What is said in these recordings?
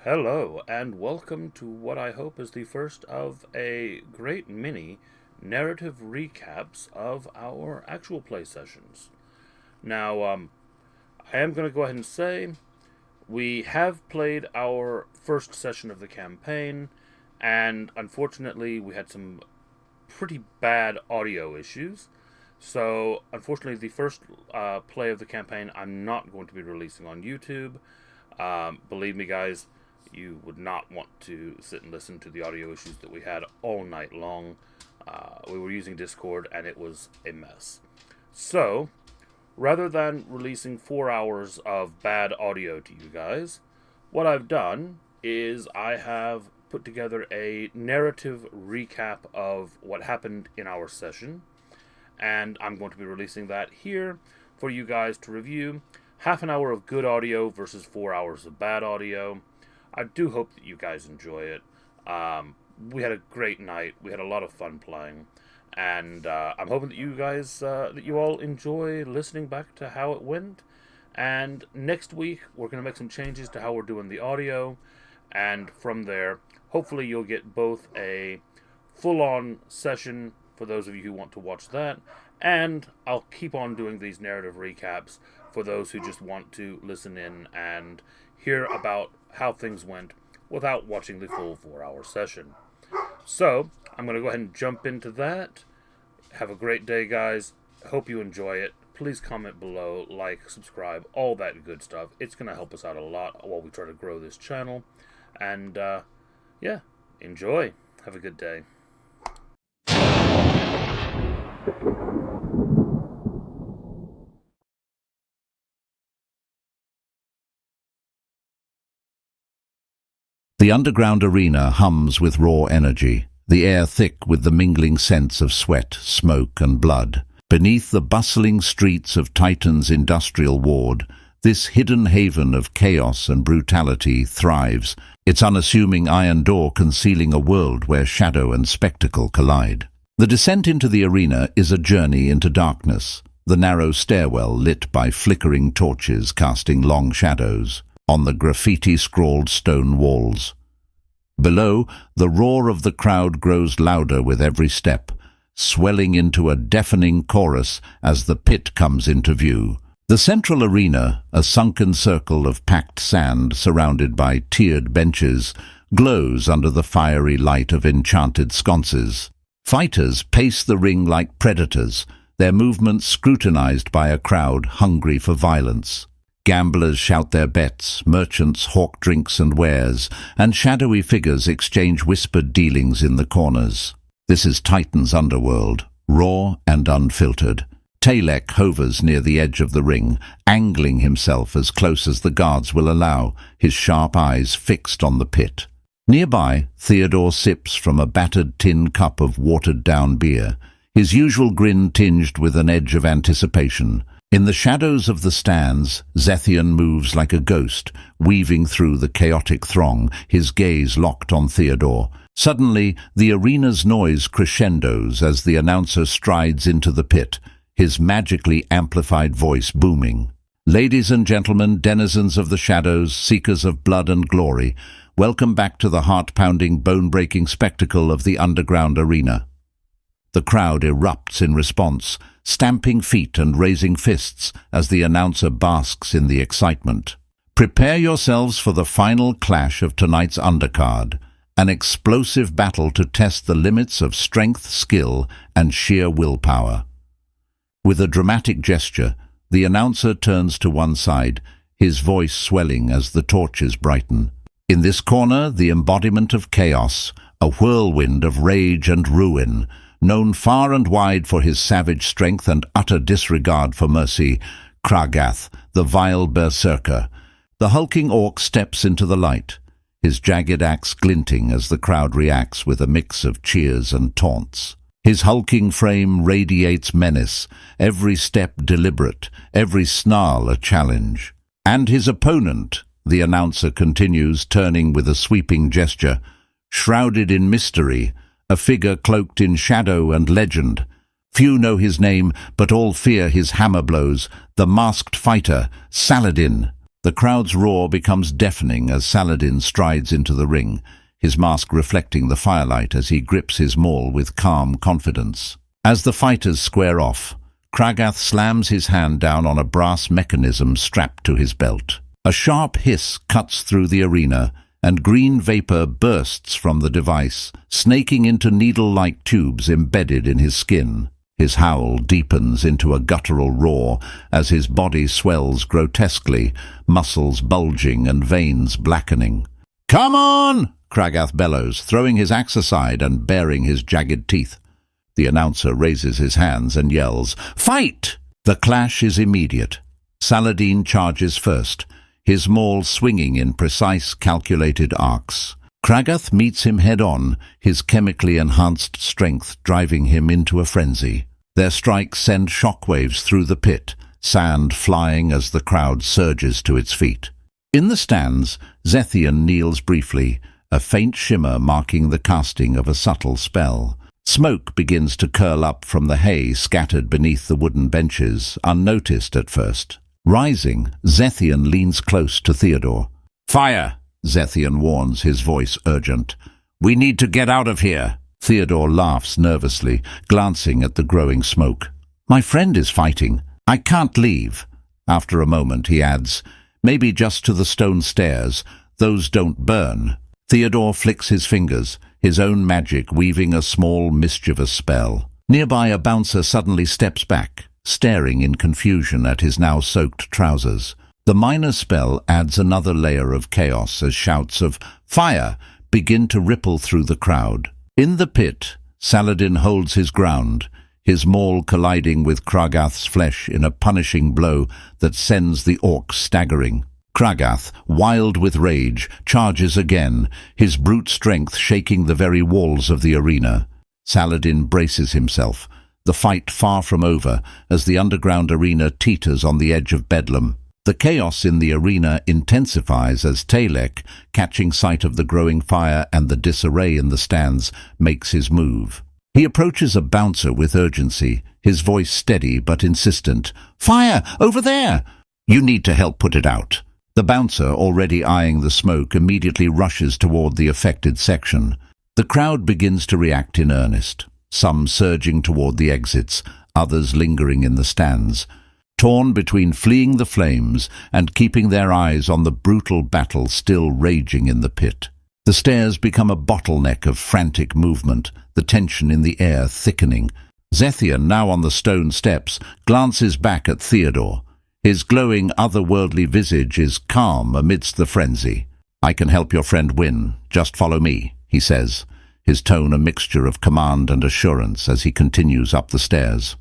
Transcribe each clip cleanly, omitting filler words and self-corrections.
Hello, and welcome to what I hope is the first of a great mini narrative recaps of our actual play sessions. Now, I am going to go ahead and say we have played our first session of the campaign, and unfortunately, we had some pretty bad audio issues. So, unfortunately, the first play of the campaign I'm not going to be releasing on YouTube. Believe me, guys, you would not want to sit and listen to the audio issues that we had all night long. We were using Discord, and it was a mess. So, rather than releasing 4 hours of bad audio to you guys, what I've done is I have put together a narrative recap of what happened in our session, and I'm going to be releasing that here for you guys to review. Half an hour of good audio versus 4 hours of bad audio. I do hope that you guys enjoy it. We had a great night. We had a lot of fun playing, and I'm hoping that you guys, that you all enjoy listening back to how it went. And next week, we're going to make some changes to how we're doing the audio, and from there, hopefully you'll get both a full-on session for those of you who want to watch that, and I'll keep on doing these narrative recaps for those who just want to listen in and hear about how things went without watching the full 4-hour session. So, I'm going to go ahead and jump into that. Have a great day, guys. Hope you enjoy it. Please comment below, like, subscribe, all that good stuff. It's going to help us out a lot while we try to grow this channel. And, yeah, enjoy. Have a good day. The underground arena hums with raw energy, the air thick with the mingling scents of sweat, smoke, and blood. Beneath the bustling streets of Titan's industrial ward, this hidden haven of chaos and brutality thrives, its unassuming iron door concealing a world where shadow and spectacle collide. The descent into the arena is a journey into darkness, the narrow stairwell lit by flickering torches casting long shadows on the graffiti-scrawled stone walls. Below, the roar of the crowd grows louder with every step, swelling into a deafening chorus as the pit comes into view. The central arena, a sunken circle of packed sand surrounded by tiered benches, glows under the fiery light of enchanted sconces. Fighters pace the ring like predators, their movements scrutinized by a crowd hungry for violence. Gamblers shout their bets, merchants hawk drinks and wares, and shadowy figures exchange whispered dealings in the corners. This is Titan's underworld, raw and unfiltered. Talek hovers near the edge of the ring, angling himself as close as the guards will allow, his sharp eyes fixed on the pit. Nearby, Theodore sips from a battered tin cup of watered-down beer, his usual grin tinged with an edge of anticipation. In the shadows of the stands, Zethian moves like a ghost, weaving through the chaotic throng, his gaze locked on Theodore. Suddenly, the arena's noise crescendos as the announcer strides into the pit, his magically amplified voice booming. Ladies and gentlemen, denizens of the shadows, seekers of blood and glory, welcome back to the heart-pounding, bone-breaking spectacle of the underground arena. The crowd erupts in response, stamping feet and raising fists as the announcer basks in the excitement. Prepare yourselves for the final clash of tonight's undercard, an explosive battle to test the limits of strength, skill, and sheer willpower. With a dramatic gesture, the announcer turns to one side, his voice swelling as the torches brighten. In this corner, the embodiment of chaos, a whirlwind of rage and ruin, known far and wide for his savage strength and utter disregard for mercy, Kragath, the vile berserker. The hulking orc steps into the light, his jagged axe glinting as the crowd reacts with a mix of cheers and taunts. His hulking frame radiates menace, every step deliberate, every snarl a challenge. And his opponent, the announcer continues, turning with a sweeping gesture, shrouded in mystery, a figure cloaked in shadow and legend. Few know his name, but all fear his hammer blows, the masked fighter, Saladin. The crowd's roar becomes deafening as Saladin strides into the ring, his mask reflecting the firelight as he grips his maul with calm confidence. As the fighters square off, Kragath slams his hand down on a brass mechanism strapped to his belt. A sharp hiss cuts through the arena, and green vapor bursts from the device, snaking into needle-like tubes embedded in his skin. His howl deepens into a guttural roar as his body swells grotesquely, muscles bulging and veins blackening. "Come on!" Kragath bellows, throwing his axe aside and baring his jagged teeth. The announcer raises his hands and yells, "Fight!" The clash is immediate. Saladin charges first, his maul swinging in precise, calculated arcs. Kragath meets him head-on, his chemically enhanced strength driving him into a frenzy. Their strikes send shockwaves through the pit, sand flying as the crowd surges to its feet. In the stands, Zethian kneels briefly, a faint shimmer marking the casting of a subtle spell. Smoke begins to curl up from the hay scattered beneath the wooden benches, unnoticed at first. Rising, Zethian leans close to Theodore. "Fire!" Zethian warns, his voice urgent. "We need to get out of here." Theodore laughs nervously, glancing at the growing smoke. "My friend is fighting. I can't leave." After a moment, he adds, "Maybe just to the stone stairs. Those don't burn." Theodore flicks his fingers, his own magic weaving a small, mischievous spell. Nearby, a bouncer suddenly steps back, staring in confusion at his now soaked trousers. The minor spell adds another layer of chaos as shouts of "Fire!" begin to ripple through the crowd. In the pit, Saladin holds his ground, his maul colliding with Kragath's flesh in a punishing blow that sends the orc staggering. Kragath, wild with rage, charges again, his brute strength shaking the very walls of the arena. Saladin braces himself, the fight far from over as the underground arena teeters on the edge of bedlam. The chaos in the arena intensifies as Talek, catching sight of the growing fire and the disarray in the stands, makes his move. He approaches a bouncer with urgency, his voice steady but insistent. "Fire! Over there!" "You need to help put it out." The bouncer, already eyeing the smoke, immediately rushes toward the affected section. The crowd begins to react in earnest, some surging toward the exits, others lingering in the stands, torn between fleeing the flames and keeping their eyes on the brutal battle still raging in the pit. The stairs become a bottleneck of frantic movement, the tension in the air thickening. Zethian, now on the stone steps, glances back at Theodore. His glowing, otherworldly visage is calm amidst the frenzy. "I can help your friend win. Just follow me," he says, his tone a mixture of command and assurance as he continues up the stairs.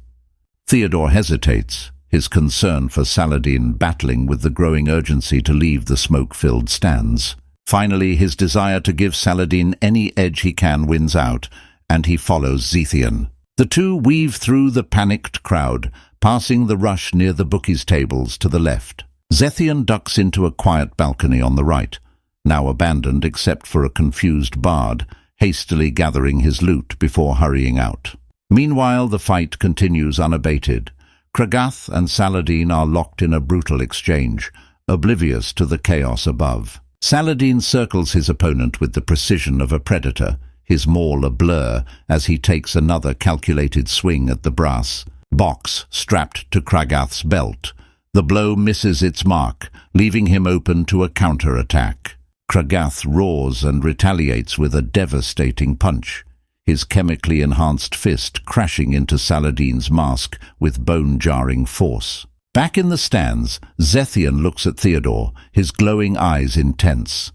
Theodore hesitates, his concern for Saladin battling with the growing urgency to leave the smoke-filled stands. Finally, his desire to give Saladin any edge he can wins out, and he follows Zethian. The two weave through the panicked crowd, passing the rush near the bookies' tables to the left. Zethian ducks into a quiet balcony on the right, now abandoned except for a confused bard, hastily gathering his loot before hurrying out. Meanwhile, the fight continues unabated. Kragath and Saladin are locked in a brutal exchange, oblivious to the chaos above. Saladin circles his opponent with the precision of a predator, his maul a blur as he takes another calculated swing at the brass box strapped to Kragath's belt. The blow misses its mark, leaving him open to a counter-attack. Kragath roars and retaliates with a devastating punch, his chemically enhanced fist crashing into Saladin's mask with bone-jarring force. Back in the stands, Zethian looks at Theodore, his glowing eyes intense.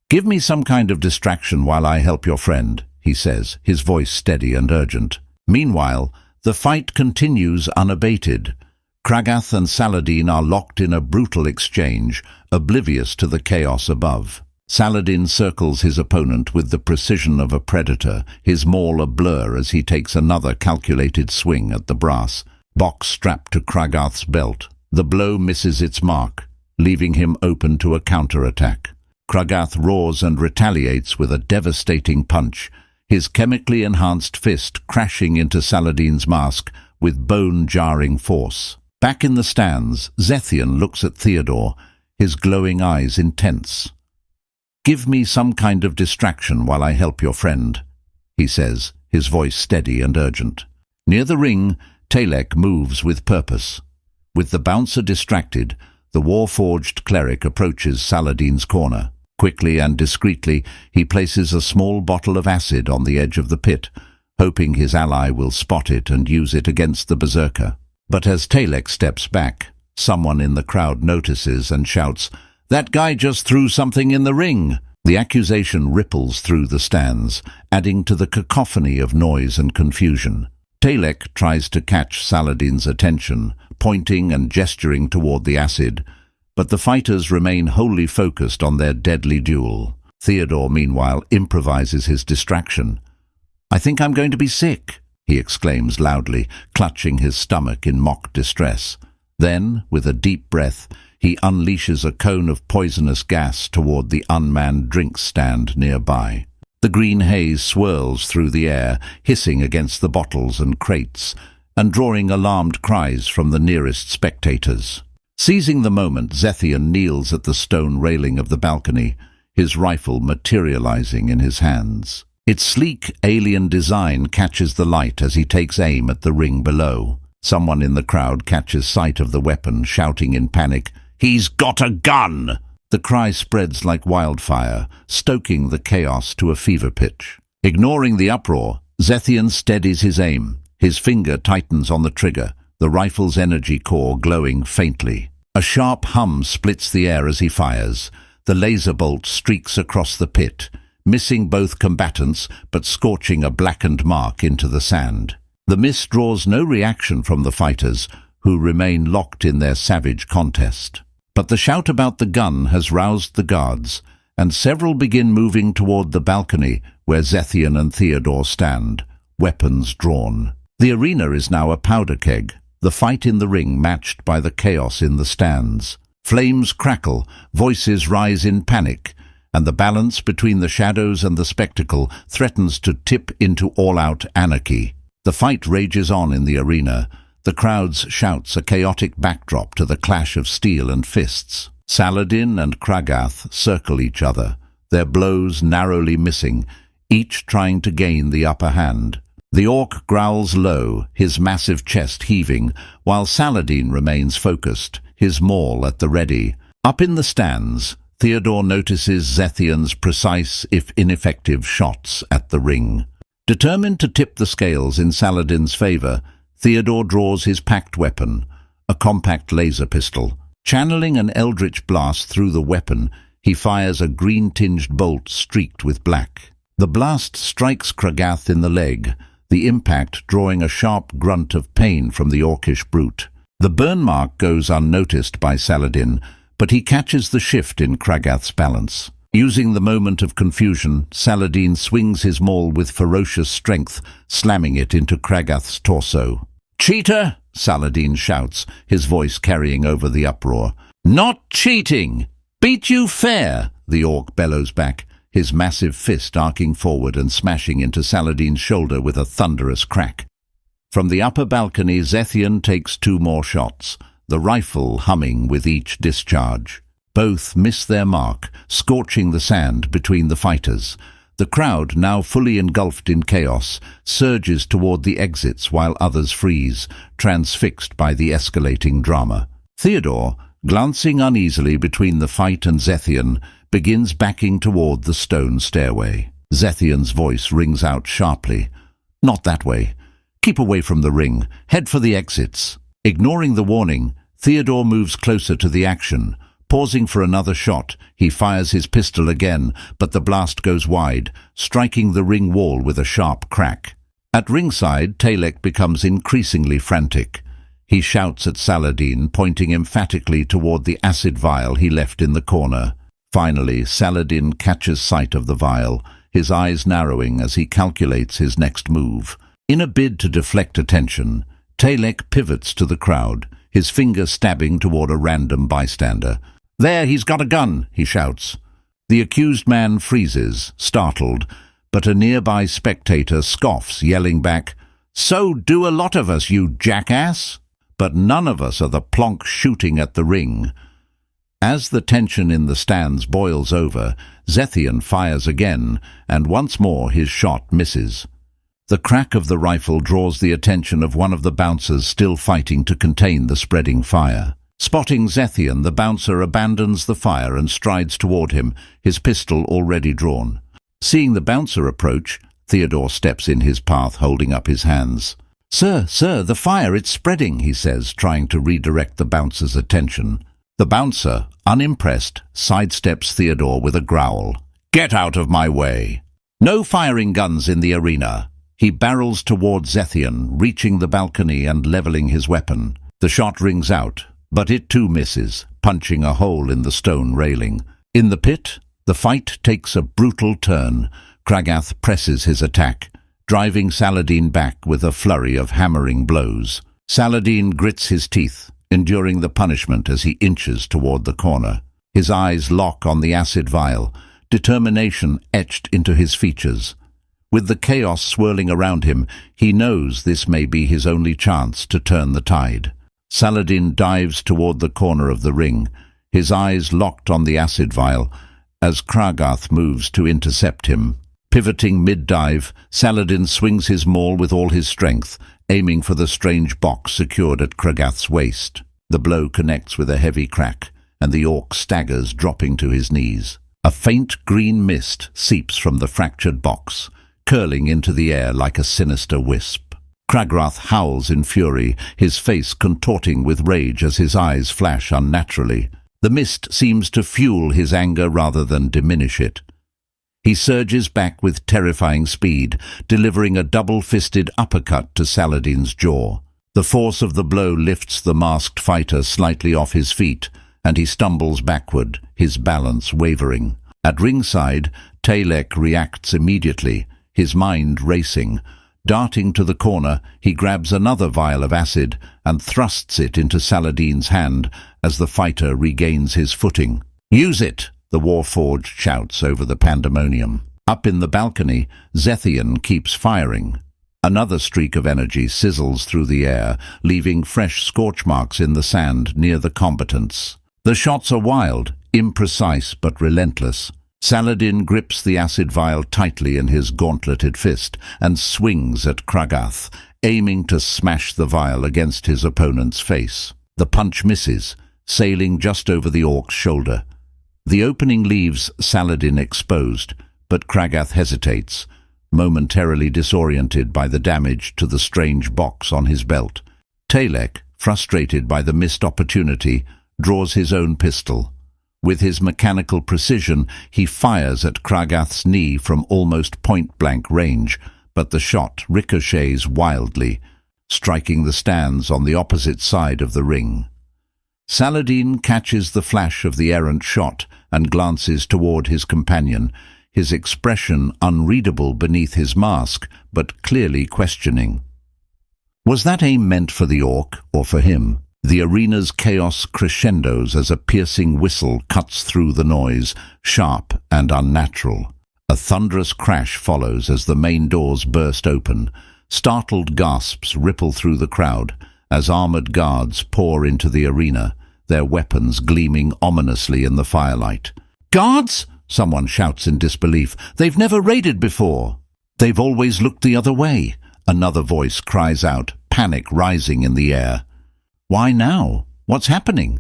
"Give me some kind of distraction while I help your friend," he says, his voice steady and urgent. Meanwhile, the fight continues unabated. Kragath and Saladin are locked in a brutal exchange, oblivious to the chaos above. Saladin circles his opponent with the precision of a predator, his maul a blur as he takes another calculated swing at the brass box strapped to Kragath's belt. The blow misses its mark, leaving him open to a counter-attack. Kragath roars and retaliates with a devastating punch, his chemically enhanced fist crashing into Saladin's mask with bone-jarring force. Back in the stands, Zethian looks at Theodore, his glowing eyes intense. "Give me some kind of distraction while I help your friend," he says, his voice steady and urgent. Near the ring, Talek moves with purpose. With the bouncer distracted, the war-forged cleric approaches Saladin's corner. Quickly and discreetly, he places a small bottle of acid on the edge of the pit, hoping his ally will spot it and use it against the berserker. But as Talek steps back, someone in the crowd notices and shouts, "That guy just threw something in the ring!" The accusation ripples through the stands, adding to the cacophony of noise and confusion. Talek tries to catch Saladin's attention, pointing and gesturing toward the acid, but the fighters remain wholly focused on their deadly duel. Theodore, meanwhile, improvises his distraction. "I think I'm going to be sick," he exclaims loudly, clutching his stomach in mock distress. Then, with a deep breath, he unleashes a cone of poisonous gas toward the unmanned drink stand nearby. The green haze swirls through the air, hissing against the bottles and crates, and drawing alarmed cries from the nearest spectators. Seizing the moment, Zethian kneels at the stone railing of the balcony, his rifle materializing in his hands. Its sleek, alien design catches the light as he takes aim at the ring below. Someone in the crowd catches sight of the weapon, shouting in panic, "He's got a gun!" The cry spreads like wildfire, stoking the chaos to a fever pitch. Ignoring the uproar, Zethian steadies his aim. His finger tightens on the trigger, the rifle's energy core glowing faintly. A sharp hum splits the air as he fires. The laser bolt streaks across the pit, missing both combatants but scorching a blackened mark into the sand. The miss draws no reaction from the fighters, who remain locked in their savage contest. But the shout about the gun has roused the guards, and several begin moving toward the balcony where Zethian and Theodore stand, weapons drawn. The arena is now a powder keg, the fight in the ring matched by the chaos in the stands. Flames crackle, voices rise in panic, and the balance between the shadows and the spectacle threatens to tip into all-out anarchy. The fight rages on in the arena, the crowd's shouts a chaotic backdrop to the clash of steel and fists. Saladin and Kragath circle each other, their blows narrowly missing, each trying to gain the upper hand. The orc growls low, his massive chest heaving, while Saladin remains focused, his maul at the ready. Up in the stands, Theodore notices Zethian's precise, if ineffective, shots at the ring. Determined to tip the scales in Saladin's favor, Theodore draws his packed weapon, a compact laser pistol. Channeling an eldritch blast through the weapon, he fires a green-tinged bolt streaked with black. The blast strikes Kragath in the leg, the impact drawing a sharp grunt of pain from the orcish brute. The burn mark goes unnoticed by Saladin, but he catches the shift in Kragath's balance. Using the moment of confusion, Saladin swings his maul with ferocious strength, slamming it into Kragath's torso. "Cheater!" Saladin shouts, his voice carrying over the uproar. "Not cheating! Beat you fair!" the orc bellows back, his massive fist arcing forward and smashing into Saladin's shoulder with a thunderous crack. From the upper balcony, Zethian takes 2 more shots, the rifle humming with each discharge. Both miss their mark, scorching the sand between the fighters. The crowd, now fully engulfed in chaos, surges toward the exits while others freeze, transfixed by the escalating drama. Theodore, glancing uneasily between the fight and Zethian, begins backing toward the stone stairway. Zethian's voice rings out sharply. "Not that way. Keep away from the ring. Head for the exits." Ignoring the warning, Theodore moves closer to the action. Pausing for another shot, he fires his pistol again, but the blast goes wide, striking the ring wall with a sharp crack. At ringside, Talek becomes increasingly frantic. He shouts at Saladin, pointing emphatically toward the acid vial he left in the corner. Finally, Saladin catches sight of the vial, his eyes narrowing as he calculates his next move. In a bid to deflect attention, Talek pivots to the crowd, his finger stabbing toward a random bystander. "There, he's got a gun," he shouts. The accused man freezes, startled, but a nearby spectator scoffs, yelling back, "So do a lot of us, you jackass! But none of us are the plonk shooting at the ring." As the tension in the stands boils over, Zethian fires again, and once more his shot misses. The crack of the rifle draws the attention of one of the bouncers still fighting to contain the spreading fire. Spotting Zethian, the bouncer abandons the fire and strides toward him, his pistol already drawn. Seeing the bouncer approach, Theodore steps in his path, holding up his hands. "Sir, the fire, it's spreading," he says, trying to redirect the bouncer's attention. The bouncer, unimpressed, sidesteps Theodore with a growl. "Get out of my way!" No firing guns in the arena. He barrels toward Zethian, reaching the balcony and leveling his weapon. The shot rings out, but it too misses, punching a hole in the stone railing. In the pit, the fight takes a brutal turn. Kragath presses his attack, driving Saladin back with a flurry of hammering blows. Saladin grits his teeth, enduring the punishment as he inches toward the corner. His eyes lock on the acid vial, determination etched into his features. With the chaos swirling around him, he knows this may be his only chance to turn the tide. Saladin dives toward the corner of the ring, his eyes locked on the acid vial, as Kragath moves to intercept him. Pivoting mid-dive, Saladin swings his maul with all his strength, aiming for the strange box secured at Kragath's waist. The blow connects with a heavy crack, and the orc staggers, dropping to his knees. A faint green mist seeps from the fractured box, curling into the air like a sinister wisp. Kragath howls in fury, his face contorting with rage as his eyes flash unnaturally. The mist seems to fuel his anger rather than diminish it. He surges back with terrifying speed, delivering a double-fisted uppercut to Saladin's jaw. The force of the blow lifts the masked fighter slightly off his feet, and he stumbles backward, his balance wavering. At ringside, Talek reacts immediately, his mind racing. Darting to the corner, he grabs another vial of acid and thrusts it into Saladin's hand as the fighter regains his footing. "Use it!" the Warforged shouts over the pandemonium. Up in the balcony, Zethian keeps firing. Another streak of energy sizzles through the air, leaving fresh scorch marks in the sand near the combatants. The shots are wild, imprecise but relentless. Saladin grips the acid vial tightly in his gauntleted fist and swings at Kragath, aiming to smash the vial against his opponent's face. The punch misses, sailing just over the orc's shoulder. The opening leaves Saladin exposed, but Kragath hesitates, momentarily disoriented by the damage to the strange box on his belt. Talek, frustrated by the missed opportunity, draws his own pistol. With his mechanical precision, he fires at Kragath's knee from almost point-blank range, but the shot ricochets wildly, striking the stands on the opposite side of the ring. Saladin catches the flash of the errant shot and glances toward his companion, his expression unreadable beneath his mask, but clearly questioning. Was that aim meant for the orc or for him? The arena's chaos crescendos as a piercing whistle cuts through the noise, sharp and unnatural. A thunderous crash follows as the main doors burst open. Startled gasps ripple through the crowd as armored guards pour into the arena, their weapons gleaming ominously in the firelight. "Guards?" someone shouts in disbelief. "They've never raided before." "They've always looked the other way," another voice cries out, panic rising in the air. "Why now? What's happening?"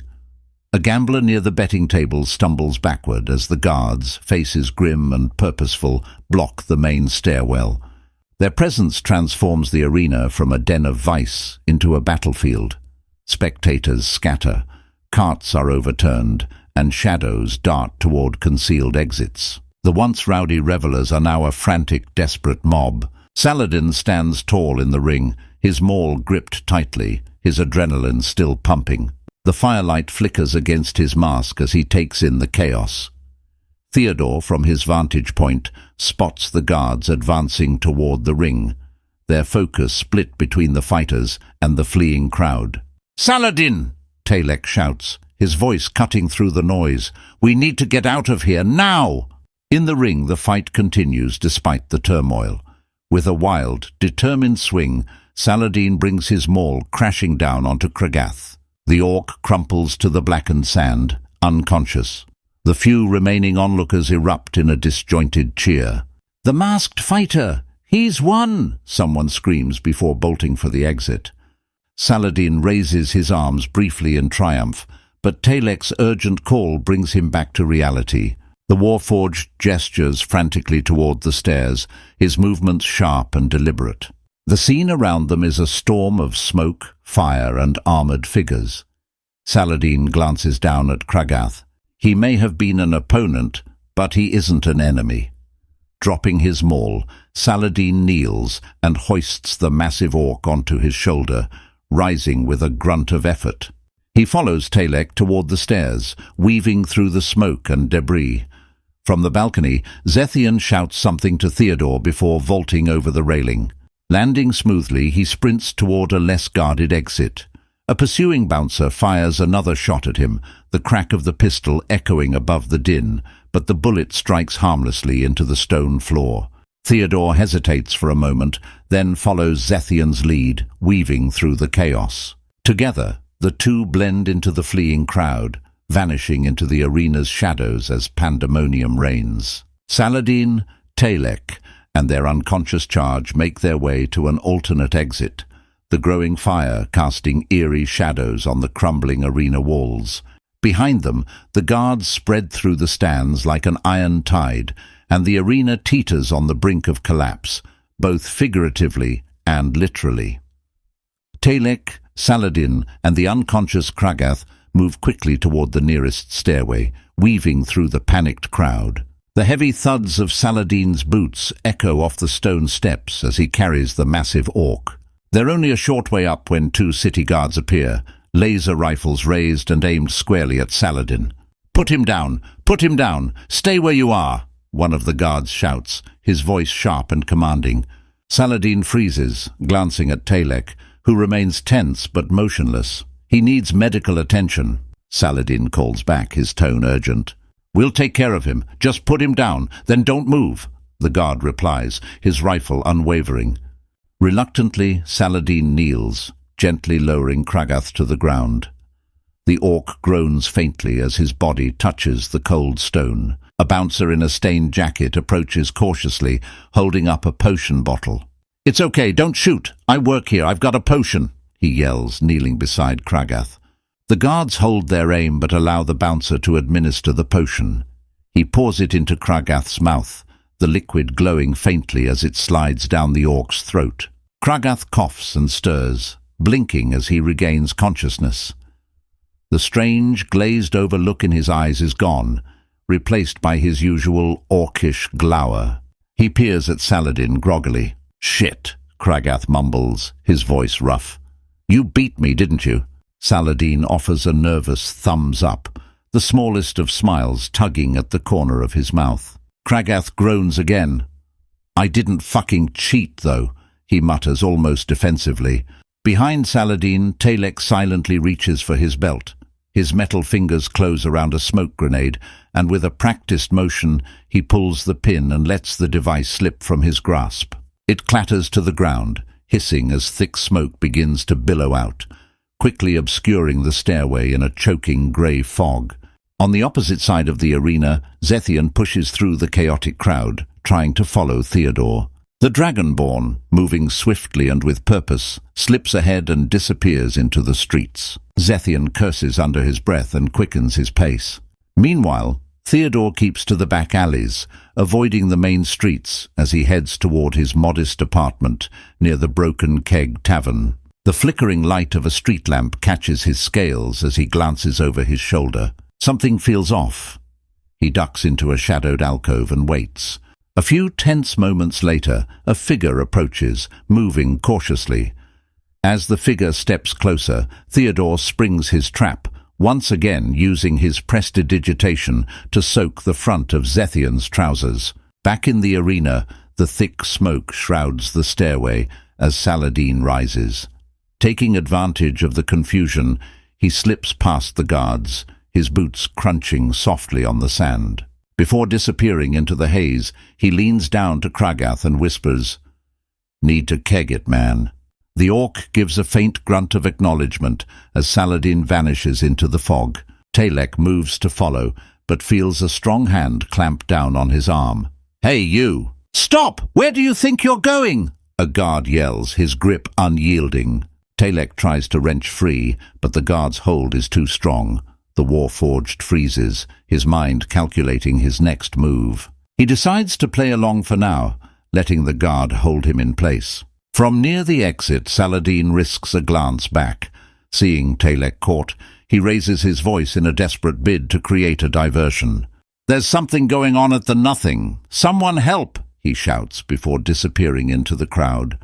A gambler near the betting table stumbles backward as the guards, faces grim and purposeful, block the main stairwell. Their presence transforms the arena from a den of vice into a battlefield. Spectators scatter, carts are overturned, and shadows dart toward concealed exits. The once rowdy revelers are now a frantic, desperate mob. Saladin stands tall in the ring, his maul gripped tightly, his adrenaline still pumping. The firelight flickers against his mask as he takes in the chaos. Theodore, from his vantage point, spots the guards advancing toward the ring, their focus split between the fighters and the fleeing crowd. "Saladin!" Talek shouts, his voice cutting through the noise. "We need to get out of here, now!" In the ring, the fight continues despite the turmoil. With a wild, determined swing, Saladin brings his maul crashing down onto Kragath. The orc crumples to the blackened sand, unconscious. The few remaining onlookers erupt in a disjointed cheer. "The masked fighter! He's won!" someone screams before bolting for the exit. Saladin raises his arms briefly in triumph, but Talek's urgent call brings him back to reality. The Warforged gestures frantically toward the stairs, his movements sharp and deliberate. The scene around them is a storm of smoke, fire, and armored figures. Saladin glances down at Kragath. He may have been an opponent, but he isn't an enemy. Dropping his maul, Saladin kneels and hoists the massive orc onto his shoulder, rising with a grunt of effort. He follows Talek toward the stairs, weaving through the smoke and debris. From the balcony, Zethian shouts something to Theodore before vaulting over the railing. Landing smoothly, he sprints toward a less guarded exit. A pursuing bouncer fires another shot at him, the crack of the pistol echoing above the din, but the bullet strikes harmlessly into the stone floor. Theodore hesitates for a moment, then follows Zethian's lead, weaving through the chaos. Together, the two blend into the fleeing crowd, vanishing into the arena's shadows as pandemonium reigns. Saladin, Talek, and their unconscious charge make their way to an alternate exit, the growing fire casting eerie shadows on the crumbling arena walls. Behind them, the guards spread through the stands like an iron tide, and the arena teeters on the brink of collapse, both figuratively and literally. Talek, Saladin, and the unconscious Kragath move quickly toward the nearest stairway, weaving through the panicked crowd. The heavy thuds of Saladin's boots echo off the stone steps as he carries the massive orc. They're only a short way up when two city guards appear, laser rifles raised and aimed squarely at Saladin. "Put him down! Put him down! Stay where you are!" one of the guards shouts, his voice sharp and commanding. Saladin freezes, glancing at Talek, who remains tense but motionless. "He needs medical attention," Saladin calls back, his tone urgent. "We'll take care of him. Just put him down, then don't move," the guard replies, his rifle unwavering. Reluctantly, Saladin kneels, gently lowering Kragath to the ground. The orc groans faintly as his body touches the cold stone. A bouncer in a stained jacket approaches cautiously, holding up a potion bottle. "It's okay, don't shoot. I work here, I've got a potion," he yells, kneeling beside Kragath. The guards hold their aim but allow the bouncer to administer the potion. He pours it into Kragath's mouth, the liquid glowing faintly as it slides down the orc's throat. Kragath coughs and stirs, blinking as he regains consciousness. The strange, glazed-over look in his eyes is gone, replaced by his usual orcish glower. He peers at Saladin groggily. "Shit," Kragath mumbles, his voice rough. "You beat me, didn't you?" Saladin offers a nervous thumbs up, the smallest of smiles tugging at the corner of his mouth. Kragath groans again. "I didn't fucking cheat, though," he mutters almost defensively. Behind Saladin, Talek silently reaches for his belt. His metal fingers close around a smoke grenade, and with a practiced motion, he pulls the pin and lets the device slip from his grasp. It clatters to the ground, hissing as thick smoke begins to billow out, quickly obscuring the stairway in a choking grey fog. On the opposite side of the arena, Zethian pushes through the chaotic crowd, trying to follow Theodore. The Dragonborn, moving swiftly and with purpose, slips ahead and disappears into the streets. Zethian curses under his breath and quickens his pace. Meanwhile, Theodore keeps to the back alleys, avoiding the main streets as he heads toward his modest apartment near the Broken Keg Tavern. The flickering light of a street lamp catches his scales as he glances over his shoulder. Something feels off. He ducks into a shadowed alcove and waits. A few tense moments later, a figure approaches, moving cautiously. As the figure steps closer, Theodore springs his trap, once again using his prestidigitation to soak the front of Zethian's trousers. Back in the arena, the thick smoke shrouds the stairway as Saladin rises. Taking advantage of the confusion, he slips past the guards, his boots crunching softly on the sand. Before disappearing into the haze, he leans down to Kragath and whispers, "Need to keg it, man." The orc gives a faint grunt of acknowledgement as Saladin vanishes into the fog. Talek moves to follow, but feels a strong hand clamp down on his arm. "Hey, you! Stop! Where do you think you're going?" A guard yells, his grip unyielding. Talek tries to wrench free, but the guard's hold is too strong. The Warforged freezes, his mind calculating his next move. He decides to play along for now, letting the guard hold him in place. From near the exit, Saladin risks a glance back. Seeing Talek caught, he raises his voice in a desperate bid to create a diversion. "There's something going on at the Nothing. Someone help!" he shouts before disappearing into the crowd.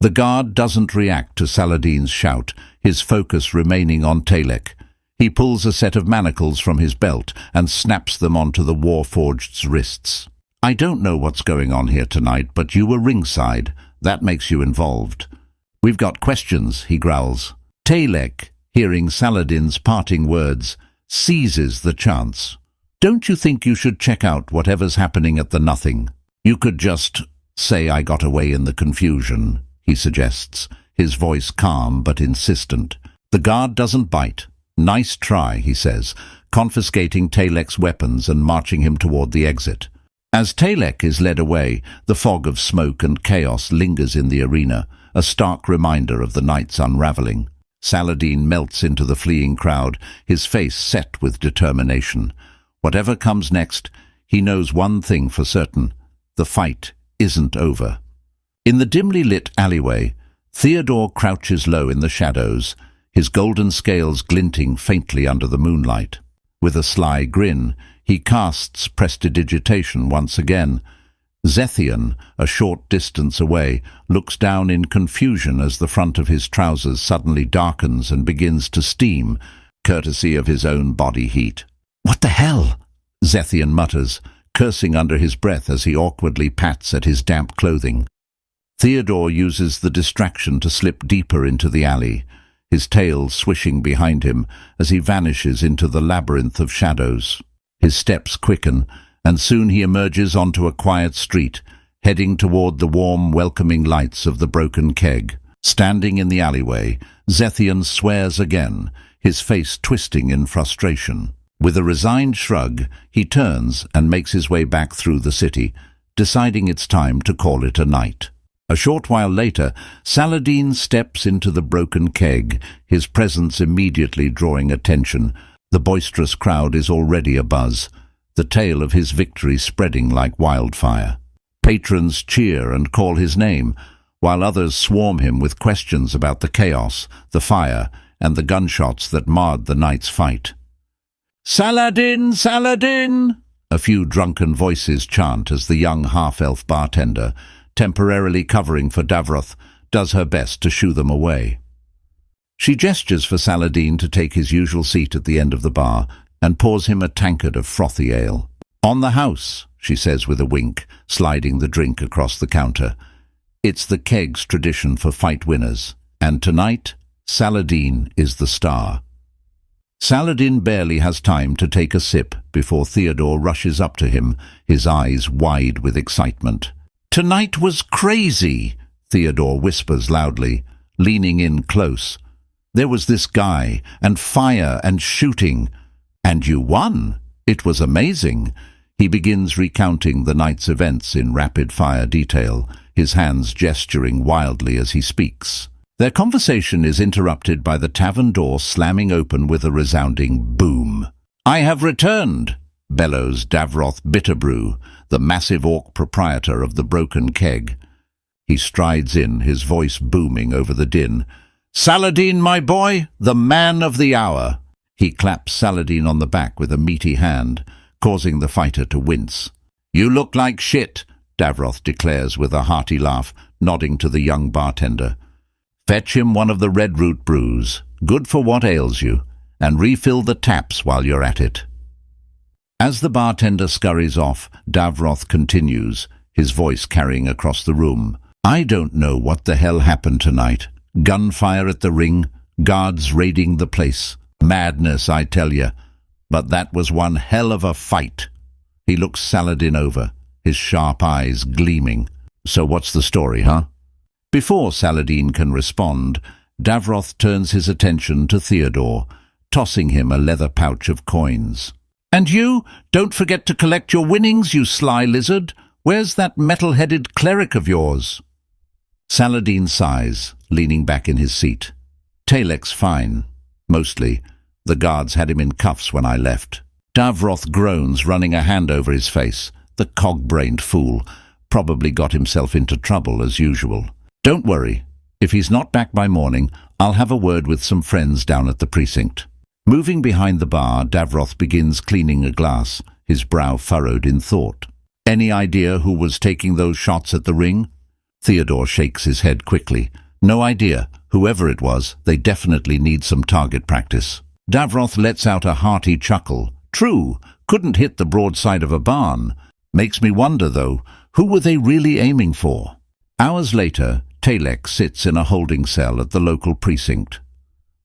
The guard doesn't react to Saladin's shout, his focus remaining on Talek. He pulls a set of manacles from his belt and snaps them onto the Warforged's wrists. "I don't know what's going on here tonight, but you were ringside. That makes you involved." "We've got questions," he growls. Talek, hearing Saladin's parting words, seizes the chance. "Don't you think you should check out whatever's happening at the Nothing? You could just say I got away in the confusion," he suggests, his voice calm but insistent. The guard doesn't bite. "Nice try," he says, confiscating Talek's weapons and marching him toward the exit. As Talek is led away, the fog of smoke and chaos lingers in the arena, a stark reminder of the night's unraveling. Saladin melts into the fleeing crowd, his face set with determination. Whatever comes next, he knows one thing for certain: the fight isn't over. In the dimly lit alleyway, Theodore crouches low in the shadows, his golden scales glinting faintly under the moonlight. With a sly grin, he casts prestidigitation once again. Zethian, a short distance away, looks down in confusion as the front of his trousers suddenly darkens and begins to steam, courtesy of his own body heat. "What the hell?" Zethian mutters, cursing under his breath as he awkwardly pats at his damp clothing. Theodore uses the distraction to slip deeper into the alley, his tail swishing behind him as he vanishes into the labyrinth of shadows. His steps quicken, and soon he emerges onto a quiet street, heading toward the warm, welcoming lights of the Broken Keg. Standing in the alleyway, Zethian swears again, his face twisting in frustration. With a resigned shrug, he turns and makes his way back through the city, deciding it's time to call it a night. A short while later, Saladin steps into the Broken Keg, his presence immediately drawing attention. The boisterous crowd is already abuzz, the tale of his victory spreading like wildfire. Patrons cheer and call his name, while others swarm him with questions about the chaos, the fire, and the gunshots that marred the night's fight. "Saladin! Saladin!" a few drunken voices chant as the young half-elf bartender, temporarily covering for Davroth, does her best to shoo them away. She gestures for Saladin to take his usual seat at the end of the bar and pours him a tankard of frothy ale. "On the house," she says with a wink, sliding the drink across the counter. "It's the Keg's tradition for fight winners, and tonight, Saladin is the star." Saladin barely has time to take a sip before Theodore rushes up to him, his eyes wide with excitement. "Tonight was crazy," Theodore whispers loudly, leaning in close. "There was this guy, and fire, and shooting. And you won. It was amazing." He begins recounting the night's events in rapid-fire detail, his hands gesturing wildly as he speaks. Their conversation is interrupted by the tavern door slamming open with a resounding boom. "I have returned," bellows Davroth Bitterbrew, the massive orc proprietor of the Broken Keg. He strides in, his voice booming over the din. "Saladin, my boy, the man of the hour." He claps Saladin on the back with a meaty hand, causing the fighter to wince. "You look like shit," Davroth declares with a hearty laugh, nodding to the young bartender. "Fetch him one of the red root brews, good for what ails you, and refill the taps while you're at it." As the bartender scurries off, Davroth continues, his voice carrying across the room. "I don't know what the hell happened tonight. Gunfire at the ring, guards raiding the place. Madness, I tell you. But that was one hell of a fight." He looks Saladin over, his sharp eyes gleaming. "So what's the story, huh?" Before Saladin can respond, Davroth turns his attention to Theodore, tossing him a leather pouch of coins. "And you, don't forget to collect your winnings, you sly lizard. Where's that metal-headed cleric of yours?" Saladin sighs, leaning back in his seat. "Talek's fine. Mostly. The guards had him in cuffs when I left." Davroth groans, running a hand over his face. The cog-brained fool. Probably got himself into trouble, as usual. "Don't worry. If he's not back by morning, I'll have a word with some friends down at the precinct." Moving behind the bar, Davroth begins cleaning a glass, his brow furrowed in thought. "Any idea who was taking those shots at the ring?" Theodore shakes his head quickly. "No idea. Whoever it was, they definitely need some target practice." Davroth lets out a hearty chuckle. "True. Couldn't hit the broadside of a barn. Makes me wonder, though, who were they really aiming for?" Hours later, Talek sits in a holding cell at the local precinct.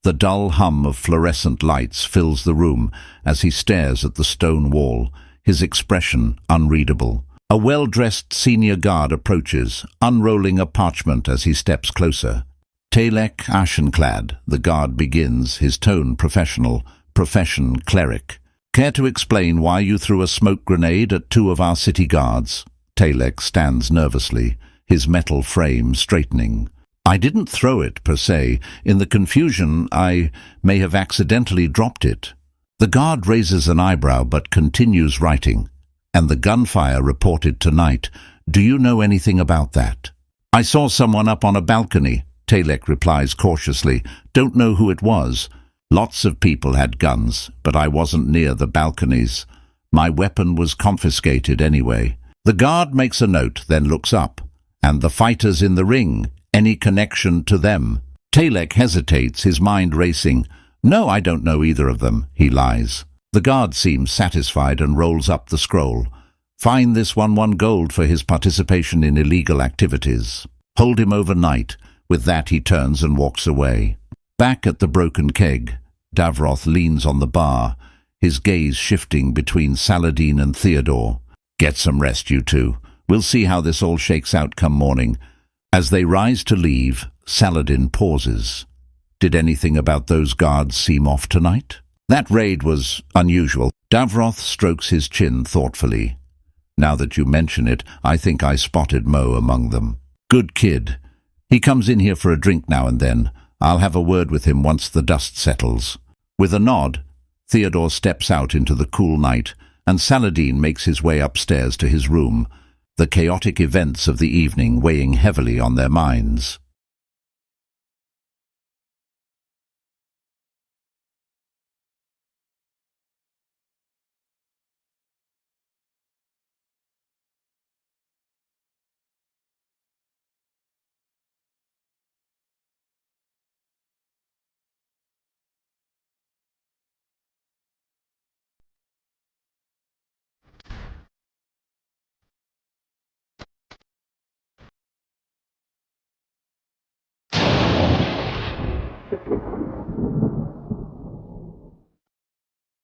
The dull hum of fluorescent lights fills the room as he stares at the stone wall, his expression unreadable. A well-dressed senior guard approaches, unrolling a parchment as he steps closer. "Talek Ashenclad," the guard begins, his tone professional, profession cleric. "Care to explain why you threw a smoke grenade at 2 of our city guards?" Talek stands nervously, his metal frame straightening. "I didn't throw it, per se. In the confusion, I may have accidentally dropped it." The guard raises an eyebrow but continues writing. "And the gunfire reported tonight. Do you know anything about that?" "I saw someone up on a balcony," Talek replies cautiously. "Don't know who it was. Lots of people had guns, but I wasn't near the balconies. My weapon was confiscated anyway." The guard makes a note, then looks up. "And the fighters in the ring, any connection to them?" Talek hesitates, his mind racing. "No, I don't know either of them," he lies. The guard seems satisfied and rolls up the scroll. "Fine this 1 gold for his participation in illegal activities. Hold him overnight." With that he turns and walks away. Back at the broken keg, Davroth leans on the bar, his gaze shifting between Saladin and Theodore. "Get some rest, you two. We'll see how this all shakes out come morning." As they rise to leave, Saladin pauses. "Did anything about those guards seem off tonight?" "That raid was unusual." Davroth strokes his chin thoughtfully. "Now that you mention it, I think I spotted Mo among them. Good kid. He comes in here for a drink now and then. I'll have a word with him once the dust settles." With a nod, Theodore steps out into the cool night, and Saladin makes his way upstairs to his room, the chaotic events of the evening weighing heavily on their minds.